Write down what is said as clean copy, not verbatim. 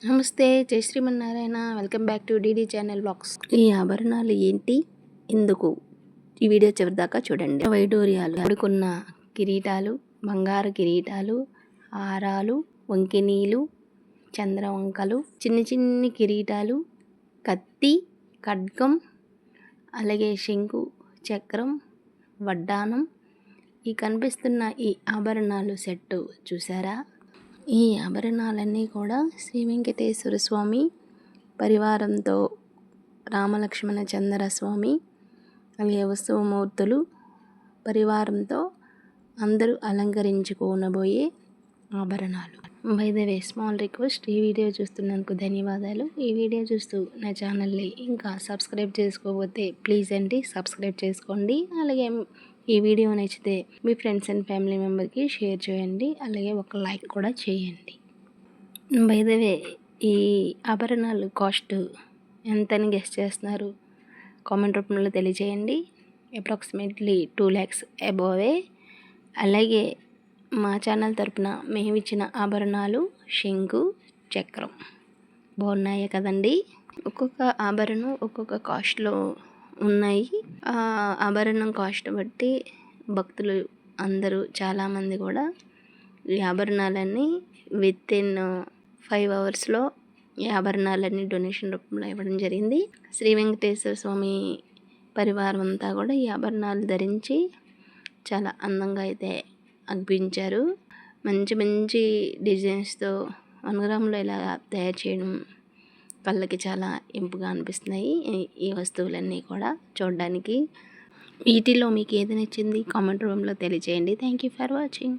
నమస్తే, జై Srimannarayana. Welcome back to DD channel blogs. ఈ ఆభరణాలు ఏంటి, ఎందుకు, ఈ వీడియో చివరి దాకా చూడండి. వైడూర్యాలు, అడుకున్న కిరీటాలు, బంగారు కిరీటాలు, హారాలు, వంకినీలు, చంద్రవంకలు, చిన్ని కిరీటాలు, కత్తి, ఖడ్గం, అలాగే శంకు చక్రం, వడ్డానం. ఈ కనిపిస్తున్న ఈ ఆభరణాలు సెట్టు చూసారా? ఈ ఆభరణాలన్నీ కూడా శ్రీ వెంకటేశ్వర స్వామి పరివారంతో రామలక్ష్మణ చంద్ర స్వామి అలాగే ఉత్సవమూర్తులు పరివారంతో అందరూ అలంకరించుకోనబోయే ఆభరణాలు. By the way, small request, ఈ వీడియో చూస్తున్నందుకు ధన్యవాదాలు. ఈ వీడియో చూస్తూ నా ఛానల్ని ఇంకా సబ్స్క్రైబ్ చేసుకోకపోతే ప్లీజ్ అండి సబ్స్క్రైబ్ చేసుకోండి. అలాగే ఈ వీడియో నచ్చితే మీ ఫ్రెండ్స్ అండ్ ఫ్యామిలీ మెంబర్కి షేర్ చేయండి. అలాగే ఒక లైక్ కూడా చేయండి. బై ద వే, ఈ ఆభరణాలు కాస్ట్ ఎంతని గెస్ట్ చేస్తున్నారు? కామెంట్ రూపంలో తెలియజేయండి. Approximately 2 lakhs above. అలాగే మా ఛానల్ తరపున మేము ఇచ్చిన ఆభరణాలు శంకు చక్రం బాగున్నాయి కదండి. ఒక్కొక్క ఆభరణం ఒక్కొక్క కాస్ట్లో ఉన్నాయి. ఆ ఆభరణం కాస్ట్ బట్టి భక్తులు అందరూ చాలామంది కూడా ఈ ఆభరణాలన్నీ వితిన్ 5 hours ఈ ఆభరణాలన్నీ డొనేషన్ రూపంలో ఇవ్వడం జరిగింది. శ్రీ వెంకటేశ్వర స్వామి పరివారం అంతా కూడా ఈ ఆభరణాలు ధరించి చాలా అందంగా అయితే అనిపించారు. మంచి డిజైన్స్తో 1 గ్రాములో ఇలా తయారు చేయడం కళ్ళకి చాలా ఇంపుగా అనిపిస్తున్నాయి ఈ వస్తువులన్నీ కూడా చూడడానికి. వీటిలో మీకు ఏది నచ్చింది కామెంట్ రూమ్లో తెలియజేయండి. Thank you for watching.